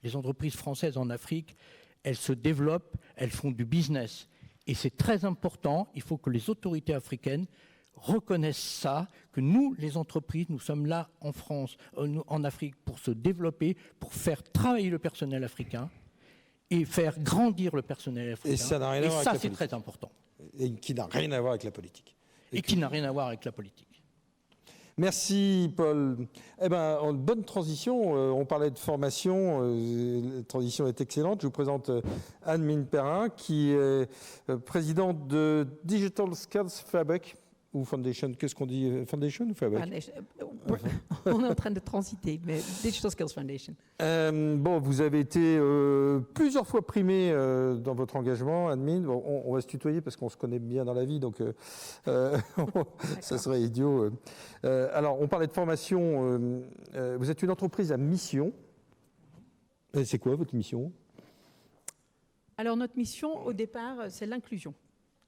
Les entreprises françaises en Afrique, elles se développent, elles font du business. Et c'est très important, il faut que les autorités africaines reconnaissent ça, que nous, les entreprises, nous sommes là en France, en Afrique, pour se développer, pour faire travailler le personnel africain et faire grandir le personnel africain. Et ça n'a rien à voir avec la politique. C'est très important. Et qui n'a rien à voir avec la politique. Et qui n'a rien à voir avec la politique. Merci Paul. Eh ben, en bonne transition, on parlait de formation, la transition est excellente. Je vous présente Anne-Mine Perrin, qui est présidente de Digital Skills Fabric, ou Foundation, qu'est-ce qu'on dit, Foundation ou Fabric? On est en train de transiter, mais Digital Skills Foundation. Bon, vous avez été plusieurs fois primé dans votre engagement, Anne-Mine. Bon, on va se tutoyer parce qu'on se connaît bien dans la vie, donc ça serait idiot. Alors, on parlait de formation. Vous êtes une entreprise à mission. Et c'est quoi votre mission? Alors, notre mission, au départ, c'est l'inclusion.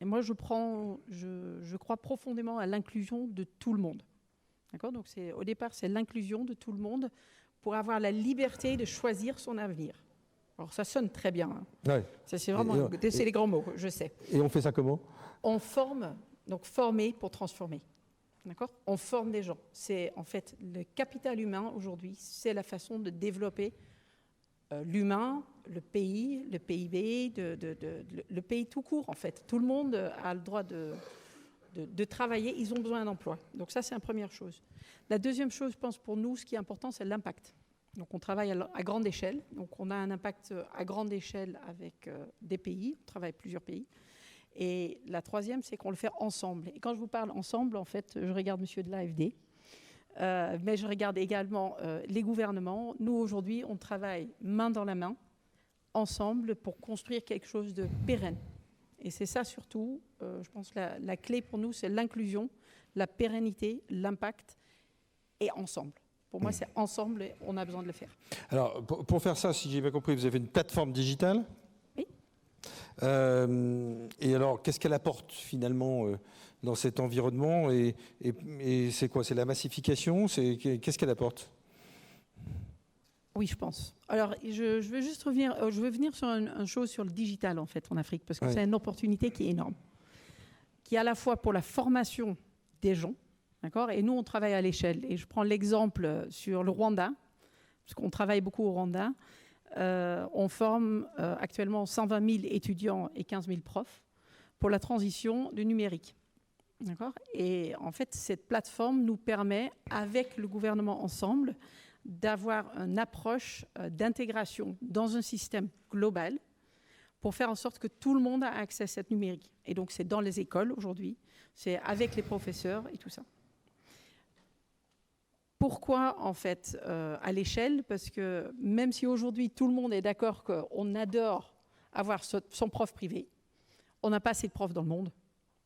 Et moi, je crois profondément à l'inclusion de tout le monde. D'accord ? Donc, au départ, c'est l'inclusion de tout le monde pour avoir la liberté de choisir son avenir. Alors, ça sonne très bien. Hein. Ouais. Ça, c'est vraiment... C'est les grands mots, je sais. Et on fait ça comment? On forme, donc former pour transformer. D'accord ? On forme des gens. C'est, en fait, le capital humain, aujourd'hui, c'est la façon de développer l'humain, le pays, le PIB, le pays tout court en fait. Tout le monde a le droit de travailler, ils ont besoin d'emploi. Donc ça, c'est la première chose. La deuxième chose, je pense, pour nous, ce qui est important, c'est l'impact. Donc on travaille à grande échelle. Donc on a un impact à grande échelle avec des pays, on travaille avec plusieurs pays. Et la troisième, c'est qu'on le fait ensemble. Et quand je vous parle ensemble, en fait, je regarde monsieur de l'AFD, mais je regarde également les gouvernements. Nous, aujourd'hui, on travaille main dans la main, ensemble, pour construire quelque chose de pérenne. Et c'est ça surtout, je pense, la clé pour nous, c'est l'inclusion, la pérennité, l'impact, et ensemble. Pour moi, c'est ensemble et on a besoin de le faire. Alors, pour faire ça, si j'ai bien compris, vous avez une plateforme digitale. Oui. Et alors, qu'est-ce qu'elle apporte finalement dans cet environnement et c'est quoi? C'est la massification? Qu'est-ce qu'elle apporte? Oui, je pense. Alors, je veux juste revenir, je veux venir sur une chose sur le digital, en fait, en Afrique, parce que c'est une opportunité qui est énorme, qui est à la fois pour la formation des gens, d'accord? Et nous, on travaille à l'échelle. Et je prends l'exemple sur le Rwanda, parce qu'on travaille beaucoup au Rwanda. On forme actuellement 120 000 étudiants et 15 000 profs pour la transition du numérique. D'accord? Et en fait, cette plateforme nous permet, avec le gouvernement ensemble, d'avoir une approche d'intégration dans un système global pour faire en sorte que tout le monde a accès à cette numérique. Et donc, c'est dans les écoles aujourd'hui, c'est avec les professeurs et tout ça. Pourquoi, en fait, à l'échelle? Parce que même si aujourd'hui, tout le monde est d'accord qu'on adore avoir son prof privé, on n'a pas assez de profs dans le monde.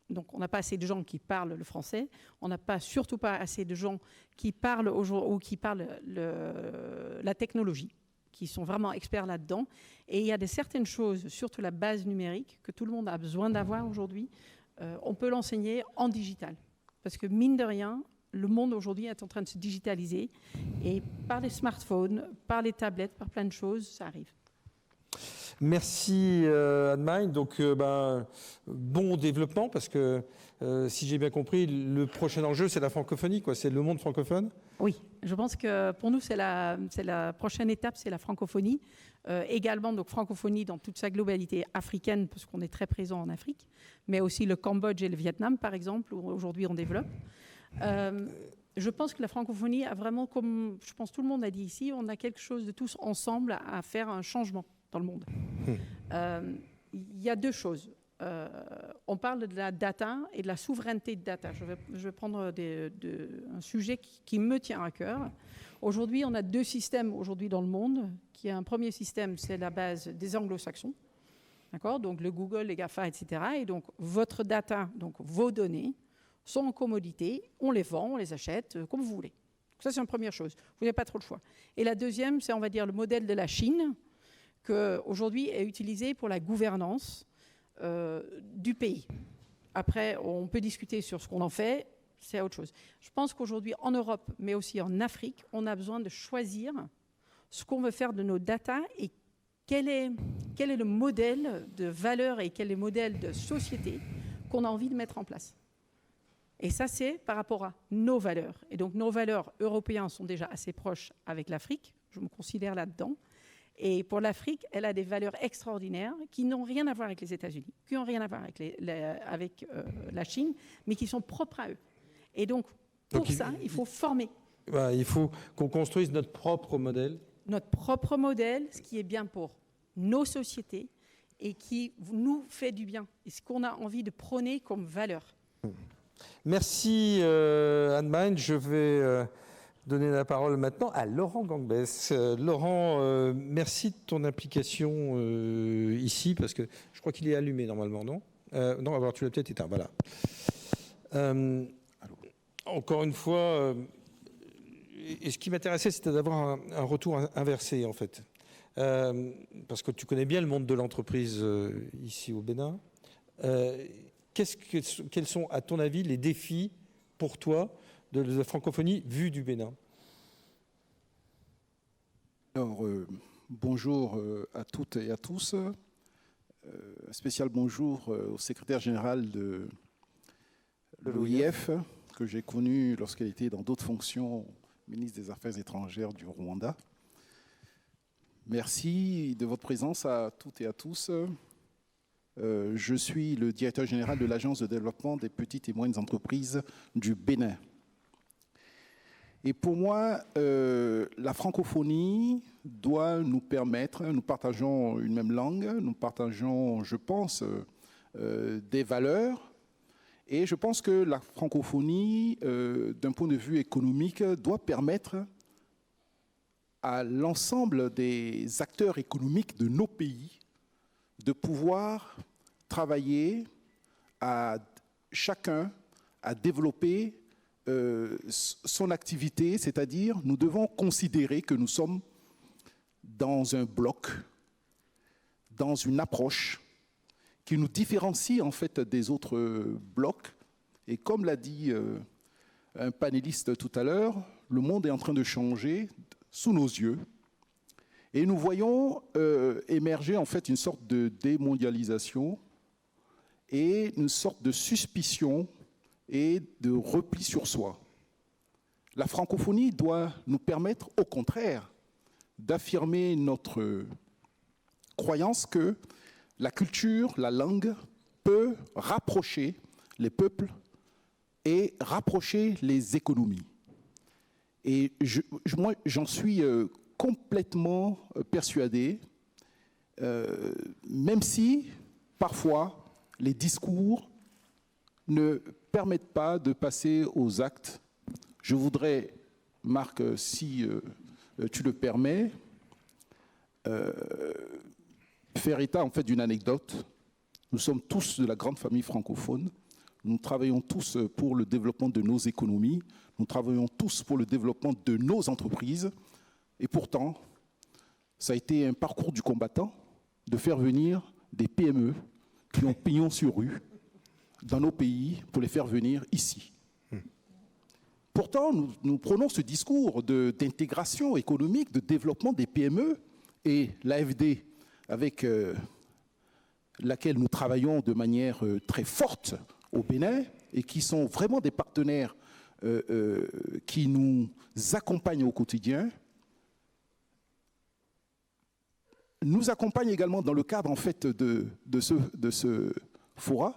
Donc, on n'a pas assez de gens qui parlent le français. On n'a surtout pas assez de gens qui parlent ou qui parlent la technologie, qui sont vraiment experts là-dedans. Et il y a certaines choses, surtout la base numérique, que tout le monde a besoin d'avoir aujourd'hui. On peut l'enseigner en digital. Parce que, mine de rien, le monde aujourd'hui est en train de se digitaliser. Et par les smartphones, par les tablettes, par plein de choses, ça arrive. Merci Anne-Maï. Donc bon développement parce que si j'ai bien compris, le prochain enjeu c'est la francophonie, quoi. C'est le monde francophone. Oui, je pense que pour nous c'est la prochaine étape, c'est la francophonie. Également donc francophonie dans toute sa globalité africaine parce qu'on est très présent en Afrique, mais aussi le Cambodge et le Vietnam par exemple où aujourd'hui on développe. Je pense que la francophonie a vraiment, comme je pense tout le monde a dit ici, on a quelque chose de tous ensemble à faire un changement dans le monde. Il y a deux choses. On parle de la data et de la souveraineté de data. Je vais prendre un sujet qui me tient à cœur. Aujourd'hui, on a deux systèmes aujourd'hui dans le monde. Un premier système, c'est la base des anglo-saxons. D'accord? Donc le Google, les GAFA, etc. Et donc votre data, donc vos données, sont en commodité. On les vend, on les achète, comme vous voulez. Donc ça, c'est une première chose. Vous n'avez pas trop le choix. Et la deuxième, c'est, on va dire, le modèle de la Chine, qu'aujourd'hui est utilisé pour la gouvernance du pays. Après, on peut discuter sur ce qu'on en fait, c'est autre chose. Je pense qu'aujourd'hui, en Europe, mais aussi en Afrique, on a besoin de choisir ce qu'on veut faire de nos data et quel est le modèle de valeur et quel est le modèle de société qu'on a envie de mettre en place. Et ça, c'est par rapport à nos valeurs. Et donc, nos valeurs européennes sont déjà assez proches avec l'Afrique. Je me considère là-dedans. Et pour l'Afrique, elle a des valeurs extraordinaires qui n'ont rien à voir avec les États-Unis, qui n'ont rien à voir avec la Chine, mais qui sont propres à eux. Et donc, pour ça, il faut former. Il faut qu'on construise notre propre modèle. Notre propre modèle, ce qui est bien pour nos sociétés et qui nous fait du bien. Et ce qu'on a envie de prôner comme valeur. Merci Anne-Maï. Je vais donner la parole maintenant à Laurent Gangbès. Laurent, merci de ton implication ici, parce que je crois qu'il est allumé normalement, non? Non, alors tu l'as peut-être éteint, voilà. Encore une fois, et ce qui m'intéressait, c'était d'avoir un retour inversé, en fait. Parce que tu connais bien le monde de l'entreprise ici au Bénin. Quels sont, à ton avis, les défis pour toi de la francophonie vue du Bénin? Alors, bonjour à toutes et à tous. Un spécial bonjour au secrétaire général de l'OIF, que j'ai connu lorsqu'elle était dans d'autres fonctions, ministre des Affaires étrangères du Rwanda. Merci de votre présence à toutes et à tous. Je suis le directeur général de l'Agence de développement des petites et moyennes entreprises du Bénin. Et pour moi, la francophonie doit nous permettre, nous partageons une même langue, nous partageons, je pense, des valeurs. Et je pense que la francophonie, d'un point de vue économique, doit permettre à l'ensemble des acteurs économiques de nos pays de pouvoir travailler à chacun à développer son activité, c'est-à-dire nous devons considérer que nous sommes dans un bloc, dans une approche qui nous différencie en fait des autres blocs. Et comme l'a dit un panéliste tout à l'heure, le monde est en train de changer sous nos yeux. Et nous voyons émerger en fait une sorte de démondialisation et une sorte de suspicion et de repli sur soi. La francophonie doit nous permettre, au contraire, d'affirmer notre croyance que la culture, la langue peut rapprocher les peuples et rapprocher les économies. Et moi, j'en suis complètement persuadé, même si, parfois, les discours ne permettent pas de passer aux actes. Je voudrais, Marc, si tu le permets, faire état en fait d'une anecdote. Nous sommes tous de la grande famille francophone. Nous travaillons tous pour le développement de nos économies. Nous travaillons tous pour le développement de nos entreprises. Et pourtant, ça a été un parcours du combattant de faire venir des PME qui ont pignon sur rue dans nos pays pour les faire venir ici. Pourtant, nous prenons ce discours d'intégration économique, de développement des PME, et l'AFD, avec laquelle nous travaillons de manière très forte au Bénin, et qui sont vraiment des partenaires qui nous accompagnent au quotidien, nous accompagnent également dans le cadre en fait de ce fora.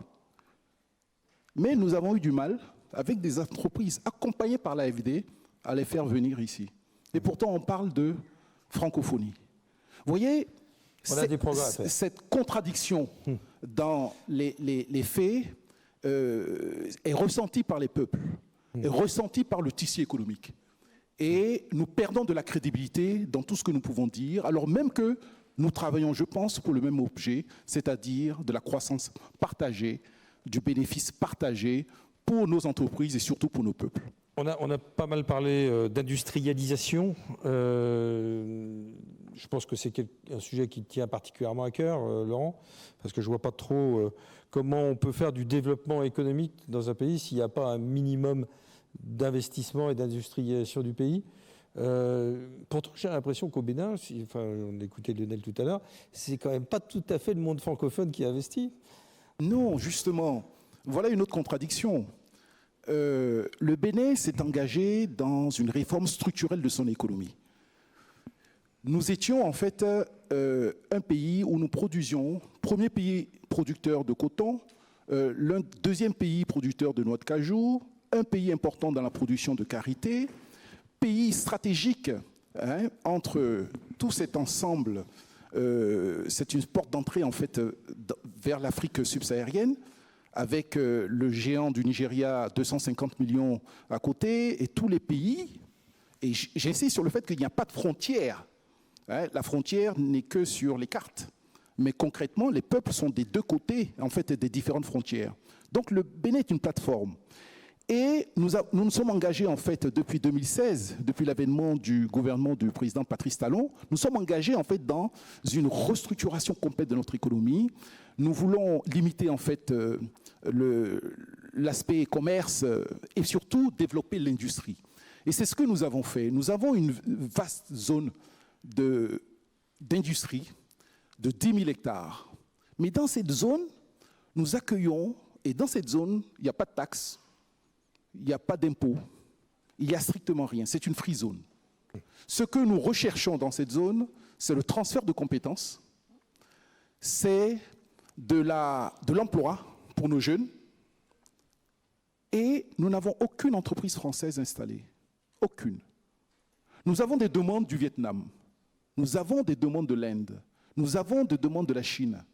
Mais nous avons eu du mal, avec des entreprises accompagnées par l'AFD, à les faire venir ici. Et pourtant, on parle de francophonie. Vous voyez, cette contradiction dans les faits est ressentie par les peuples, est ressentie par le tissu économique. Et nous perdons de la crédibilité dans tout ce que nous pouvons dire, alors même que nous travaillons, je pense, pour le même objet, c'est-à-dire de la croissance partagée, du bénéfice partagé pour nos entreprises et surtout pour nos peuples. On a pas mal parlé d'industrialisation. Je pense que c'est un sujet qui tient particulièrement à cœur, Laurent, parce que je ne vois pas trop comment on peut faire du développement économique dans un pays s'il n'y a pas un minimum d'investissement et d'industrialisation du pays. Pourtant, j'ai l'impression qu'au Bénin, on écoutait Lionel tout à l'heure, c'est quand même pas tout à fait le monde francophone qui investit. Non, justement, voilà une autre contradiction. Le Bénin s'est engagé dans une réforme structurelle de son économie. Nous étions en fait un pays où nous produisions, premier pays producteur de coton, deuxième pays producteur de noix de cajou, un pays important dans la production de karité, pays stratégique entre tout cet ensemble. C'est une porte d'entrée en fait vers l'Afrique subsaharienne, avec le géant du Nigeria, 250 millions à côté, et tous les pays. Et j'insiste sur le fait qu'il n'y a pas de frontière. La frontière n'est que sur les cartes. Mais concrètement, les peuples sont des deux côtés en fait des différentes frontières. Donc le Bénin est une plateforme. Et nous nous sommes engagés en fait depuis 2016, depuis l'avènement du gouvernement du président Patrice Talon, nous sommes engagés en fait dans une restructuration complète de notre économie. Nous voulons limiter en fait l'aspect commerce et surtout développer l'industrie. Et c'est ce que nous avons fait. Nous avons une vaste zone d'industrie de 10 000 hectares. Mais dans cette zone, nous accueillons, et dans cette zone, il n'y a pas de taxes, il n'y a pas d'impôts, il n'y a strictement rien. C'est une free zone. Ce que nous recherchons dans cette zone, c'est le transfert de compétences, c'est de l'emploi pour nos jeunes. Et nous n'avons aucune entreprise française installée. Aucune. Nous avons des demandes du Vietnam. Nous avons des demandes de l'Inde. Nous avons des demandes de la Chine.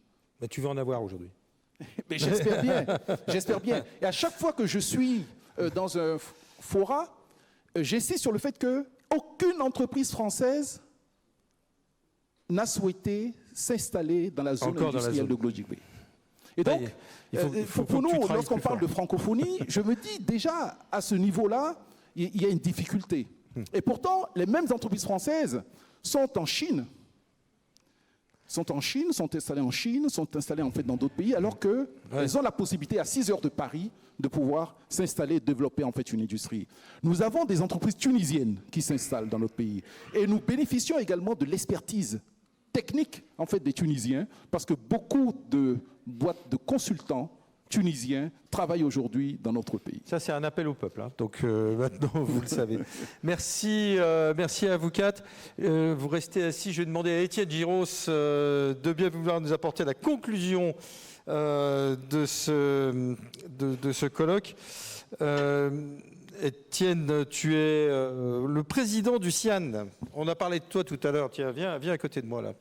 Mais tu veux en avoir aujourd'hui. Mais j'espère bien. J'espère bien. Et à chaque fois que je suis dans un fora, j'insiste sur le fait qu'aucune entreprise française n'a souhaité s'installer dans la zone industrielle de Glodjikbe. Et donc, pour nous, lorsqu'on parle de francophonie, je me dis déjà, à ce niveau-là, il y a une difficulté. Et pourtant, les mêmes entreprises françaises sont en Chine, sont installées en Chine, sont installées en fait dans d'autres pays, alors qu'elles ont la possibilité à 6 heures de Paris de pouvoir s'installer et développer en fait une industrie. Nous avons des entreprises tunisiennes qui s'installent dans notre pays. Et nous bénéficions également de l'expertise technique en fait des Tunisiens, parce que beaucoup de boîtes de consultants tunisiens travaillent aujourd'hui dans notre pays. Ça, c'est un appel au peuple. Hein. Donc maintenant, vous le savez. Merci, merci à vous quatre. Vous restez assis. Je vais demander à Étienne Giros de bien vouloir nous apporter la conclusion de ce colloque. Étienne, tu es le président du CIAN. On a parlé de toi tout à l'heure. Tiens, viens à côté de moi là.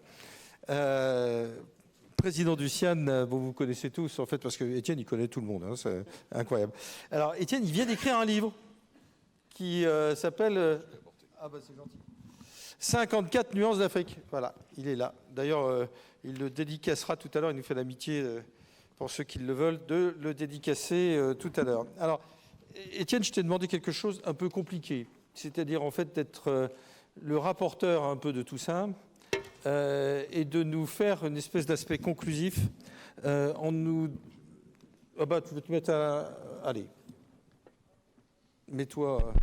Président du CIAN, bon, vous connaissez tous en fait, parce que Étienne, il connaît tout le monde. Hein, c'est incroyable. Alors, Étienne, il vient d'écrire un livre qui s'appelle ah bah, c'est gentil. 54 nuances d'Afrique. Voilà, il est là. D'ailleurs, il le dédicacera tout à l'heure. Il nous fait l'amitié, pour ceux qui le veulent, de le dédicacer tout à l'heure. Alors, Étienne, je t'ai demandé quelque chose un peu compliqué, c'est-à-dire en fait d'être le rapporteur un peu de tout ça et de nous faire une espèce d'aspect conclusif en nous... Ah bah, tu veux te mettre à... Allez, mets-toi...